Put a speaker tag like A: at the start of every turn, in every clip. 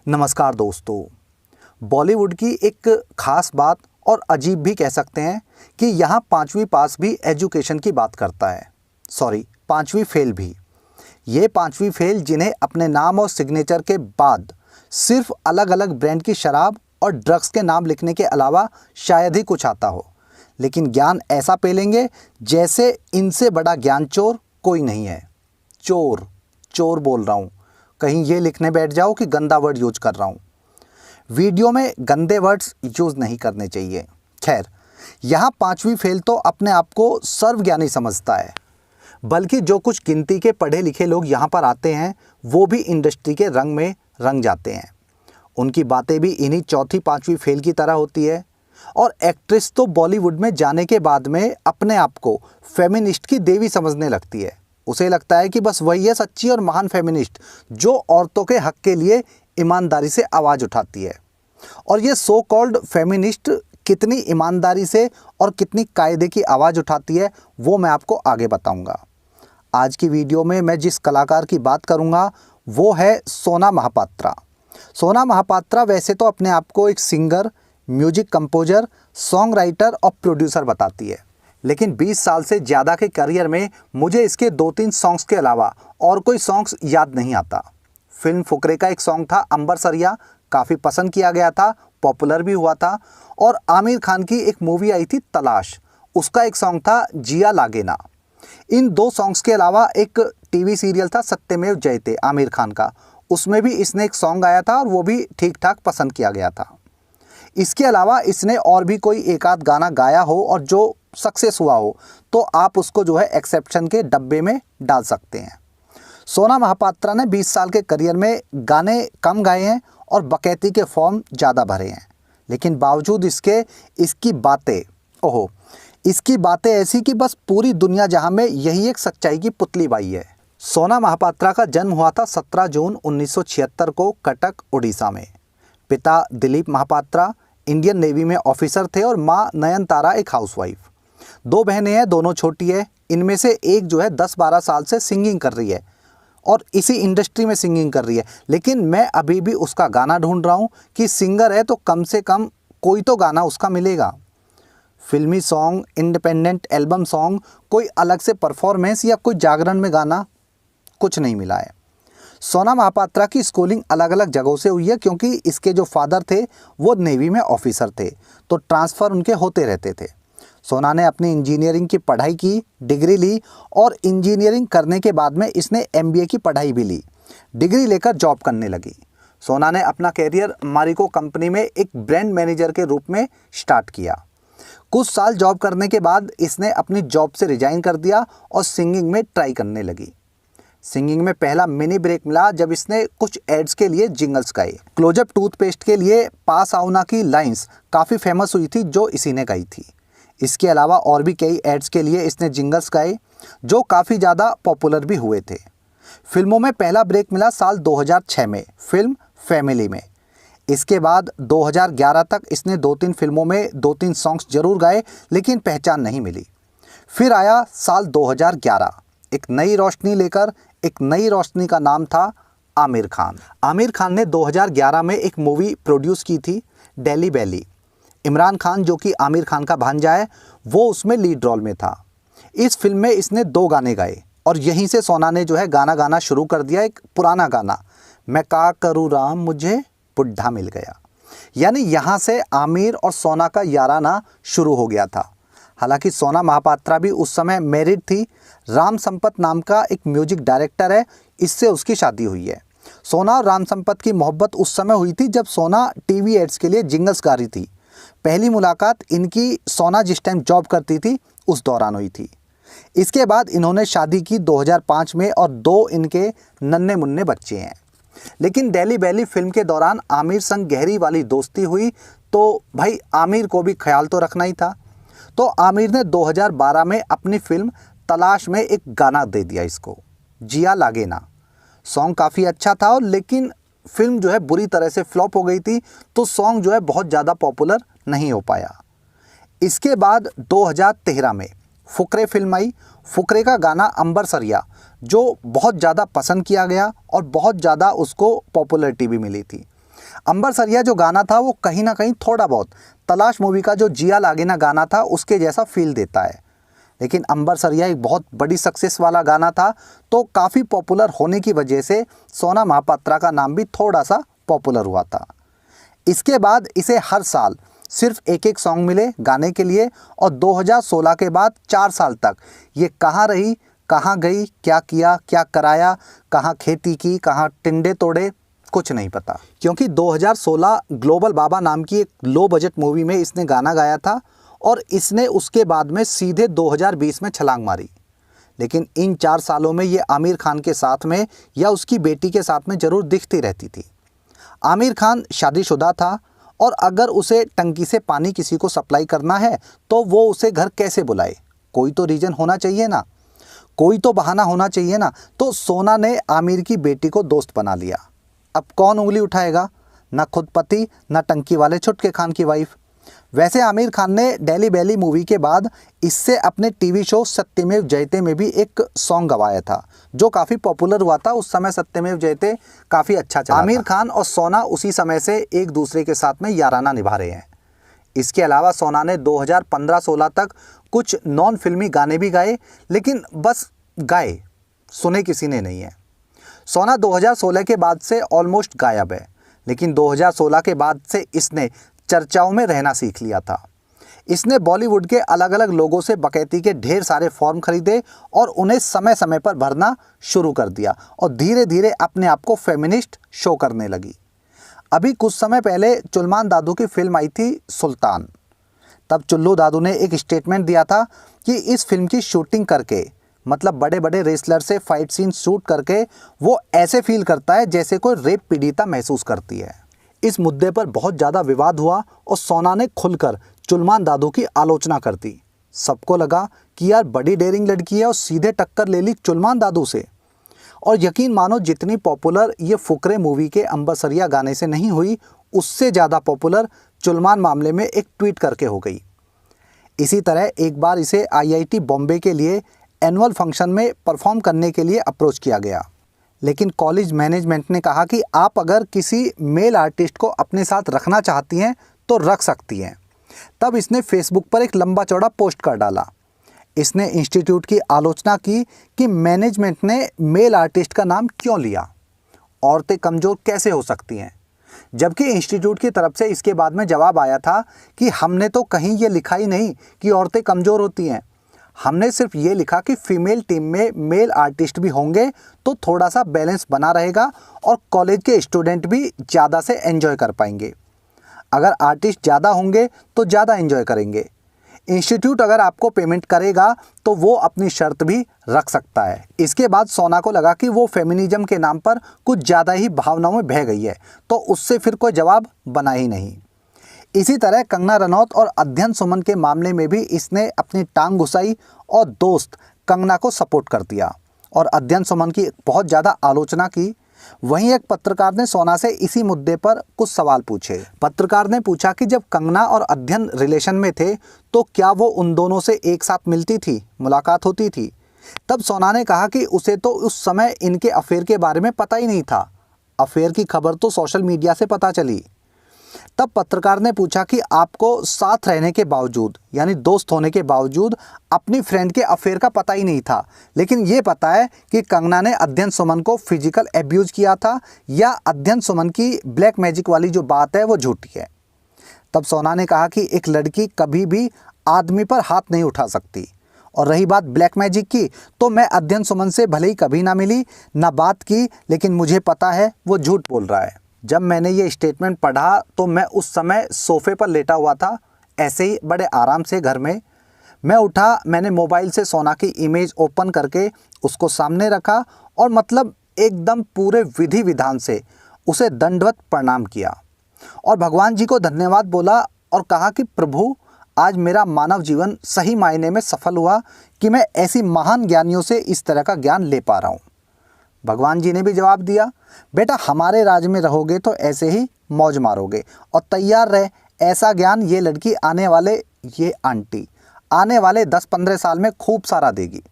A: नमस्कार दोस्तों। बॉलीवुड की एक ख़ास बात और अजीब भी कह सकते हैं कि यहाँ 5वीं पास भी एजुकेशन की बात करता है। सॉरी, 5वीं फेल भी। ये 5वीं फेल जिन्हें अपने नाम और सिग्नेचर के बाद सिर्फ अलग अलग ब्रांड की शराब और ड्रग्स के नाम लिखने के अलावा शायद ही कुछ आता हो, लेकिन ज्ञान ऐसा पेलेंगे जैसे इनसे बड़ा ज्ञान चोर कोई नहीं है। चोर चोर बोल रहा हूँ, कहीं ये लिखने बैठ जाओ कि गंदा वर्ड यूज कर रहा हूँ। वीडियो में गंदे वर्ड्स यूज नहीं करने चाहिए। खैर, यहाँ 5वीं फेल तो अपने आप को सर्वज्ञानी समझता है, बल्कि जो कुछ गिनती के पढ़े लिखे लोग यहाँ पर आते हैं वो भी इंडस्ट्री के रंग में रंग जाते हैं। उनकी बातें भी इन्हीं चौथी 5वीं फेल की तरह होती है। और एक्ट्रेस तो बॉलीवुड में जाने के बाद में अपने आप को फेमिनिस्ट की देवी समझने लगती है। उसे लगता है कि बस वही है सच्ची और महान फेमिनिस्ट जो औरतों के हक के लिए ईमानदारी से आवाज़ उठाती है। और ये सो कॉल्ड फेमिनिस्ट कितनी ईमानदारी से और कितनी कायदे की आवाज़ उठाती है वो मैं आपको आगे बताऊंगा। आज की वीडियो में मैं जिस कलाकार की बात करूंगा वो है सोना महापात्रा। सोना महापात्रा वैसे तो अपने आप को एक singer, music composer, song writer और प्रोड्यूसर बताती है, लेकिन 20 साल से ज़्यादा के करियर में मुझे इसके 2-3 सॉन्ग्स के अलावा और कोई सॉन्ग्स याद नहीं आता। फिल्म फुकरे का एक सॉन्ग था अंबर सरिया, काफ़ी पसंद किया गया था, पॉपुलर भी हुआ था। और आमिर खान की एक मूवी आई थी तलाश, उसका एक सॉन्ग था जिया लागे ना। इन 2 सॉन्ग्स के अलावा एक टीवी सीरियल था सत्यमेव जयते आमिर खान का, उसमें भी इसने एक सॉन्ग गाया था और वो भी ठीक ठाक पसंद किया गया था। इसके अलावा इसने और भी कोई एक आध गाना गाया हो और जो सक्सेस हुआ हो तो आप उसको जो है एक्सेप्शन के डब्बे में डाल सकते हैं। सोना महापात्रा ने 20 साल के करियर में गाने कम गाए हैं और बकैती के फॉर्म ज़्यादा भरे हैं, लेकिन बावजूद इसके इसकी बातें ऐसी कि बस पूरी दुनिया जहां में यही एक सच्चाई की पुतली बाई है। सोना महापात्रा का जन्म हुआ था 17 जून 1976 को कटक, उड़ीसा में। पिता दिलीप महापात्रा इंडियन नेवी में ऑफिसर थे और माँ नयनतारा एक हाउसवाइफ। 2 बहनें हैं, दोनों छोटी है। इनमें से एक जो है 10-12 साल से सिंगिंग कर रही है और इसी इंडस्ट्री में सिंगिंग कर रही है, लेकिन मैं अभी भी उसका गाना ढूंढ रहा हूँ कि सिंगर है तो कम से कम कोई तो गाना उसका मिलेगा। फिल्मी सॉन्ग, इंडिपेंडेंट एल्बम सॉन्ग, कोई अलग से परफॉर्मेंस या कोई जागरण में गाना, कुछ नहीं मिला है। सोना महापात्रा की स्कूलिंग अलग अलग जगहों से हुई है क्योंकि इसके जो फादर थे वो नेवी में ऑफिसर थे, तो ट्रांसफ़र उनके होते रहते थे। सोना ने अपनी इंजीनियरिंग की पढ़ाई की, डिग्री ली और इंजीनियरिंग करने के बाद में इसने MBA की पढ़ाई भी ली। डिग्री लेकर जॉब करने लगी। सोना ने अपना कैरियर मारिको कंपनी में एक ब्रांड मैनेजर के रूप में स्टार्ट किया। कुछ साल जॉब करने के बाद इसने अपनी जॉब से रिजाइन कर दिया और सिंगिंग में ट्राई करने लगी। सिंगिंग में पहला मिनी ब्रेक मिला जब इसने कुछ एड्स के लिए जिंगल्स गाए। क्लोजअप टूथपेस्ट के लिए पास आओना की लाइंस काफ़ी फेमस हुई थी जो इसी ने गाई थी। इसके अलावा और भी कई एड्स के लिए इसने जिंगल्स गाए जो काफ़ी ज़्यादा पॉपुलर भी हुए थे। फिल्मों में पहला ब्रेक मिला साल 2006 में फिल्म फैमिली में। इसके बाद 2011 तक इसने 2-3 फिल्मों में 2-3 सॉन्ग्स जरूर गाए, लेकिन पहचान नहीं मिली। फिर आया साल 2011 एक नई रोशनी लेकर। एक नई रोशनी का नाम था आमिर खान। आमिर खान ने 2011 में एक मूवी प्रोड्यूस की थी, डेली बेली। इमरान खान जो कि आमिर खान का भांजा है वो उसमें लीड रोल में था। इस फिल्म में इसने 2 गाने गाए और यहीं से सोना ने जो है गाना गाना शुरू कर दिया। एक पुराना गाना, मैं का करूँ राम मुझे बुढ़ा मिल गया। यानी यहाँ से आमिर और सोना का याराना शुरू हो गया था। हालांकि सोना महापात्रा भी उस समय मैरिड थी। राम संपत नाम का एक म्यूजिक डायरेक्टर है, इससे उसकी शादी हुई है। सोना और राम संपत की मोहब्बत उस समय हुई थी जब सोना टीवी एड्स के लिए जिंगल्स गा रही थी। पहली मुलाकात इनकी सोना जिस टाइम जॉब करती थी उस दौरान हुई थी। इसके बाद इन्होंने शादी की 2005 में और 2 इनके नन्हे मुन्ने बच्चे हैं। लेकिन डेली बेली फिल्म के दौरान आमिर संग गहरी वाली दोस्ती हुई तो भाई आमिर को भी ख्याल तो रखना ही था। तो आमिर ने 2012 में अपनी फिल्म तलाश में एक गाना दे दिया इसको, जिया लागे ना। सॉन्ग काफ़ी अच्छा था और लेकिन फिल्म जो है बुरी तरह से फ्लॉप हो गई थी, तो सॉन्ग जो है बहुत ज़्यादा पॉपुलर नहीं हो पाया। इसके बाद 2013 में फुकरे फिल्म आई। फुकरे का गाना अंबर सरिया जो बहुत ज़्यादा पसंद किया गया और बहुत ज़्यादा उसको पॉपुलैरिटी भी मिली थी। अंबर सरिया जो गाना था वो कहीं ना कहीं थोड़ा बहुत तलाश मूवी का जो जिया लागे ना गाना था उसके जैसा फील देता है। लेकिन अंबर सरिया एक बहुत बड़ी सक्सेस वाला गाना था, तो काफ़ी पॉपुलर होने की वजह से सोना महापात्रा का नाम भी थोड़ा सा पॉपुलर हुआ था। इसके बाद इसे हर साल सिर्फ एक एक सॉन्ग मिले गाने के लिए, और 2016 के बाद 4 साल तक ये कहाँ रही, कहाँ गई, क्या किया, क्या कराया, कहाँ खेती की, कहाँ टिंडे तोड़े, कुछ नहीं पता। क्योंकि 2016 ग्लोबल बाबा नाम की एक लो बजट मूवी में इसने गाना गाया था और इसने उसके बाद में सीधे 2020 में छलांग मारी। लेकिन इन 4 सालों में ये आमिर खान के साथ में या उसकी बेटी के साथ में ज़रूर दिखती रहती थी। आमिर खान शादीशुदा था और अगर उसे टंकी से पानी किसी को सप्लाई करना है तो वो उसे घर कैसे बुलाए, कोई तो रीज़न होना चाहिए ना, कोई तो बहाना होना चाहिए ना। तो सोना ने आमिर की बेटी को दोस्त बना लिया। अब कौन उंगली उठाएगा, ना खुद पति ना टंकी वाले छुटके खान की वाइफ। वैसे आमिर खान ने डेली बेली मूवी के बाद इससे अपने टीवी शो सत्यमेव जयते में भी एक सॉन्ग गवाया था जो काफ़ी पॉपुलर हुआ था। उस समय सत्यमेव जयते काफ़ी अच्छा चला। आमिर खान और सोना उसी समय से एक दूसरे के साथ में याराना निभा रहे हैं। इसके अलावा सोना ने 2015-16 तक कुछ नॉन फिल्मी गाने भी गाए, लेकिन बस गाए, सुने किसी ने नहीं है। सोना 2016 के बाद से ऑलमोस्ट गायब है, लेकिन 2016 के बाद से इसने चर्चाओं में रहना सीख लिया था। इसने बॉलीवुड के अलग अलग लोगों से बकैती के ढेर सारे फॉर्म खरीदे और उन्हें समय समय पर भरना शुरू कर दिया और धीरे धीरे अपने आप को फेमिनिस्ट शो करने लगी। अभी कुछ समय पहले चुलमान दादू की फिल्म आई थी सुल्तान। तब चुल्लू दादू ने एक स्टेटमेंट दिया था कि इस फिल्म की शूटिंग करके, मतलब बड़े बड़े रेसलर से फाइट सीन शूट करके, वो ऐसे फील करता है जैसे कोई रेप पीड़िता महसूस करती है। इस मुद्दे पर बहुत ज़्यादा विवाद हुआ और सोना ने खुलकर चुलमान दादू की आलोचना कर दी। सबको लगा कि यार बड़ी डेयरिंग लड़की है और सीधे टक्कर ले ली चुलमान दादू से। और यकीन मानो जितनी पॉपुलर ये फुकरे मूवी के अंबर सरिया गाने से नहीं हुई, उससे ज़्यादा पॉपुलर चुलमान मामले में एक ट्वीट करके हो गई। इसी तरह एक बार इसे IIT बॉम्बे के लिए एनुअल फंक्शन में परफॉर्म करने के लिए अप्रोच किया गया, लेकिन कॉलेज मैनेजमेंट ने कहा कि आप अगर किसी मेल आर्टिस्ट को अपने साथ रखना चाहती हैं तो रख सकती हैं। तब इसने फेसबुक पर एक लंबा चौड़ा पोस्ट कर डाला। इसने इंस्टीट्यूट की आलोचना की कि मैनेजमेंट ने मेल आर्टिस्ट का नाम क्यों लिया, औरतें कमज़ोर कैसे हो सकती हैं। जबकि इंस्टीट्यूट की तरफ से इसके बाद में जवाब आया था कि हमने तो कहीं ये लिखा ही नहीं कि औरतें कमज़ोर होती हैं, हमने सिर्फ ये लिखा कि फीमेल टीम में मेल आर्टिस्ट भी होंगे तो थोड़ा सा बैलेंस बना रहेगा और कॉलेज के स्टूडेंट भी ज़्यादा से एंजॉय कर पाएंगे। अगर आर्टिस्ट ज़्यादा होंगे तो ज़्यादा एंजॉय करेंगे। इंस्टीट्यूट अगर आपको पेमेंट करेगा तो वो अपनी शर्त भी रख सकता है। इसके बाद सोना को लगा कि वो फेमिनिज्म के नाम पर कुछ ज़्यादा ही भावनाओं में बह गई है, तो उससे फिर कोई जवाब बना ही नहीं। इसी तरह कंगना रनौत और अध्ययन सुमन के मामले में भी इसने अपनी टांग घुसाई और दोस्त कंगना को सपोर्ट कर दिया और अध्ययन सुमन की बहुत ज़्यादा आलोचना की। वहीं एक पत्रकार ने सोना से इसी मुद्दे पर कुछ सवाल पूछे। पत्रकार ने पूछा कि जब कंगना और अध्ययन रिलेशन में थे तो क्या वो उन दोनों से एक साथ मिलती थी, मुलाकात होती थी। तब सोना ने कहा कि उसे तो उस समय इनके अफेयर के बारे में पता ही नहीं था, अफेयर की खबर तो सोशल मीडिया से पता चली। तब पत्रकार ने पूछा कि आपको साथ रहने के बावजूद, यानी दोस्त होने के बावजूद, अपनी फ्रेंड के अफेयर का पता ही नहीं था, लेकिन ये पता है कि कंगना ने अध्ययन सुमन को फिजिकल एब्यूज किया था या अध्ययन सुमन की ब्लैक मैजिक वाली जो बात है वो झूठी है। तब सोना ने कहा कि एक लड़की कभी भी आदमी पर हाथ नहीं उठा सकती, और रही बात ब्लैक मैजिक की, तो मैं अध्ययन सुमन से भले ही कभी ना मिली ना बात की, लेकिन मुझे पता है वो झूठ बोल रहा है। जब मैंने ये स्टेटमेंट पढ़ा तो मैं उस समय सोफ़े पर लेटा हुआ था, ऐसे ही बड़े आराम से घर में। मैं उठा, मैंने मोबाइल से सोना की इमेज ओपन करके उसको सामने रखा और मतलब एकदम पूरे विधि विधान से उसे दंडवत प्रणाम किया और भगवान जी को धन्यवाद बोला और कहा कि प्रभु, आज मेरा मानव जीवन सही मायने में सफल हुआ कि मैं ऐसी महान ज्ञानियों से इस तरह का ज्ञान ले पा रहा हूँ। भगवान जी ने भी जवाब दिया, बेटा हमारे राज्य में रहोगे तो ऐसे ही मौज मारोगे और तैयार रहे, ऐसा ज्ञान ये लड़की ये आंटी आने वाले 10-15 साल में खूब सारा देगी।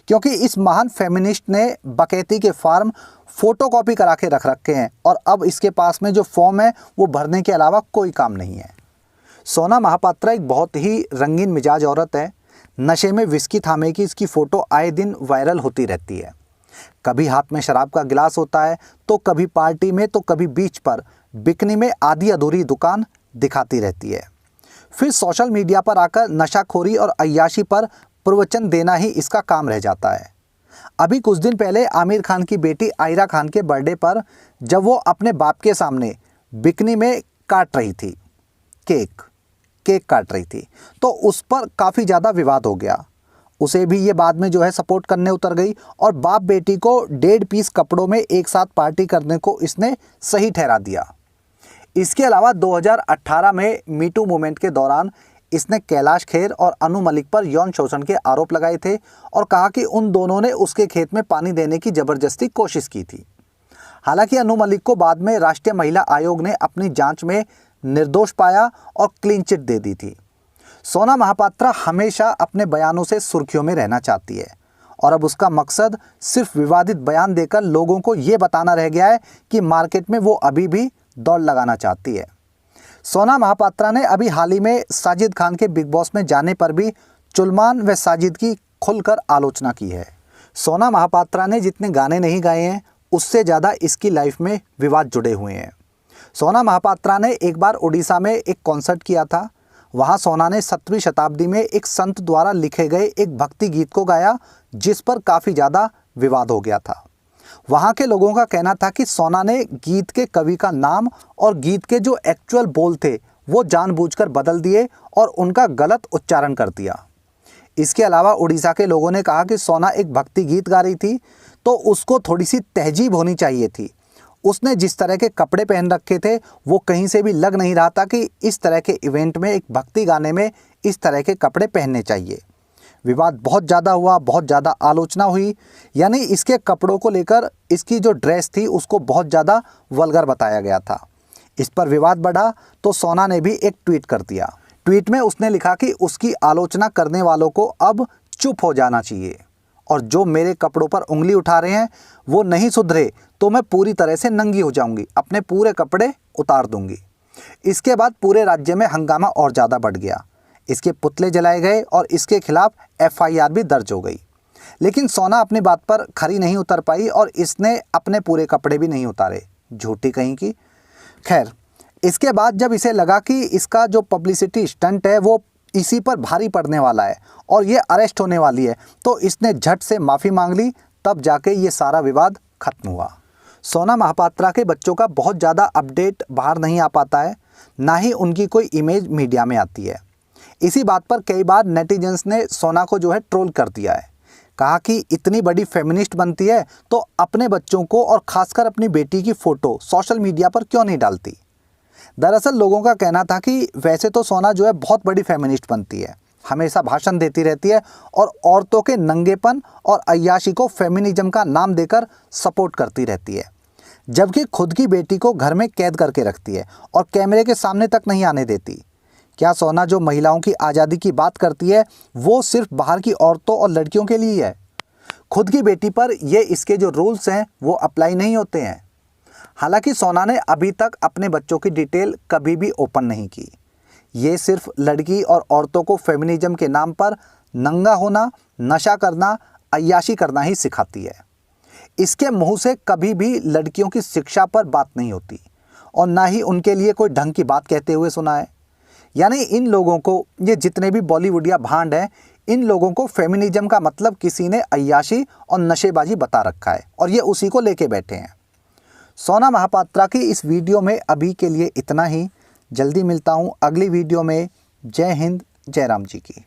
A: क्योंकि इस महान फेमिनिस्ट ने बकैती के फार्म फोटोकॉपी करा के रख रखे हैं और अब इसके पास में जो फॉर्म है वो भरने के अलावा कोई काम नहीं है। सोना महापात्रा एक बहुत ही रंगीन मिजाज औरत है। नशे में विस्की थामे की इसकी फ़ोटो आए दिन वायरल होती रहती है। कभी हाथ में शराब का गिलास होता है, तो कभी पार्टी में, तो कभी बीच पर बिकनी में आधी अधूरी दुकान दिखाती रहती है। फिर सोशल मीडिया पर आकर नशाखोरी और अय्याशी पर प्रवचन देना ही इसका काम रह जाता है। अभी कुछ दिन पहले आमिर खान की बेटी आयरा खान के बर्थडे पर जब वो अपने बाप के सामने बिकनी में काट रही थी, केक काट रही थी, तो उस पर काफ़ी ज़्यादा विवाद हो गया। उसे भी ये बाद में जो है सपोर्ट करने उतर गई और बाप बेटी को 1.5 पीस कपड़ों में एक साथ पार्टी करने को इसने सही ठहरा दिया। इसके अलावा 2018 में मीटू मूवमेंट के दौरान इसने कैलाश खेर और अनु मलिक पर यौन शोषण के आरोप लगाए थे और कहा कि उन दोनों ने उसके खेत में पानी देने की ज़बरदस्ती कोशिश की थी। हालांकि अनु मलिक को बाद में राष्ट्रीय महिला आयोग ने अपनी जांच में निर्दोष पाया और क्लीन चिट दे दी थी। सोना महापात्रा हमेशा अपने बयानों से सुर्खियों में रहना चाहती है और अब उसका मकसद सिर्फ विवादित बयान देकर लोगों को ये बताना रह गया है कि मार्केट में वो अभी भी दौड़ लगाना चाहती है। सोना महापात्रा ने अभी हाल ही में साजिद खान के बिग बॉस में जाने पर भी चुलमान व साजिद की खुलकर आलोचना की है। सोना महापात्रा ने जितने गाने नहीं गाए हैं उससे ज़्यादा इसकी लाइफ में विवाद जुड़े हुए हैं। सोना महापात्रा ने एक बार उड़ीसा में एक कॉन्सर्ट किया था। वहाँ सोना ने 17वीं शताब्दी में एक संत द्वारा लिखे गए एक भक्ति गीत को गाया, जिस पर काफ़ी ज़्यादा विवाद हो गया था। वहाँ के लोगों का कहना था कि सोना ने गीत के कवि का नाम और गीत के जो एक्चुअल बोल थे वो जानबूझकर बदल दिए और उनका गलत उच्चारण कर दिया। इसके अलावा उड़ीसा के लोगों ने कहा कि सोना एक भक्ति गीत गा रही थी तो उसको थोड़ी सी तहजीब होनी चाहिए थी। उसने जिस तरह के कपड़े पहन रखे थे वो कहीं से भी लग नहीं रहा था कि इस तरह के इवेंट में, एक भक्ति गाने में इस तरह के कपड़े पहनने चाहिए। विवाद बहुत ज़्यादा हुआ, बहुत ज़्यादा आलोचना हुई, यानी इसके कपड़ों को लेकर इसकी जो ड्रेस थी उसको बहुत ज़्यादा वल्गर बताया गया था। इस पर विवाद बढ़ा तो सोना ने भी एक ट्वीट कर दिया। ट्वीट में उसने लिखा कि उसकी आलोचना करने वालों को अब चुप हो जाना चाहिए और जो मेरे कपड़ों पर उंगली उठा रहे हैं वो नहीं सुधरे तो मैं पूरी तरह से नंगी हो जाऊंगी, अपने पूरे कपड़े उतार दूंगी। इसके बाद पूरे राज्य में हंगामा और ज़्यादा बढ़ गया। इसके पुतले जलाए गए और इसके खिलाफ FIR भी दर्ज हो गई। लेकिन सोना अपनी बात पर खरी नहीं उतर पाई और इसने अपने पूरे कपड़े भी नहीं उतारे, झूठी कहीं की। खैर, इसके बाद जब इसे लगा कि इसका जो पब्लिसिटी स्टंट है वो इसी पर भारी पड़ने वाला है और ये अरेस्ट होने वाली है, तो इसने झट से माफ़ी मांग ली। तब जाके ये सारा विवाद खत्म हुआ। सोना महापात्रा के बच्चों का बहुत ज़्यादा अपडेट बाहर नहीं आ पाता है, ना ही उनकी कोई इमेज मीडिया में आती है। इसी बात पर कई बार नेटिजन्स ने सोना को जो है ट्रोल कर दिया है। कहा कि इतनी बड़ी फेमिनिस्ट बनती है तो अपने बच्चों को और ख़ासकर अपनी बेटी की फ़ोटो सोशल मीडिया पर क्यों नहीं डालती। दरअसल लोगों का कहना था कि वैसे तो सोना जो है बहुत बड़ी फेमिनिस्ट बनती है, हमेशा भाषण देती रहती है और औरतों के नंगेपन और अय्याशी को फेमिनिज्म का नाम देकर सपोर्ट करती रहती है, जबकि खुद की बेटी को घर में कैद करके रखती है और कैमरे के सामने तक नहीं आने देती। क्या सोना जो महिलाओं की आज़ादी की बात करती है वो सिर्फ बाहर की औरतों और लड़कियों के लिए है? खुद की बेटी पर ये इसके जो रूल्स हैं वो अप्लाई नहीं होते हैं। हालांकि सोना ने अभी तक अपने बच्चों की डिटेल कभी भी ओपन नहीं की। ये सिर्फ लड़की और औरतों को फेमिनिज्म के नाम पर नंगा होना, नशा करना, अय्याशी करना ही सिखाती है। इसके मुंह से कभी भी लड़कियों की शिक्षा पर बात नहीं होती और ना ही उनके लिए कोई ढंग की बात कहते हुए सुना है। यानी इन लोगों को, ये जितने भी बॉलीवुड या भांड हैं, इन लोगों को फेमिनिज्म का मतलब किसी ने अय्याशी और नशेबाजी बता रखा है और ये उसी को लेके बैठे हैं। सोना महापात्रा की इस वीडियो में अभी के लिए इतना ही। जल्दी मिलता हूँ अगली वीडियो में। जय हिंद, जय राम जी की।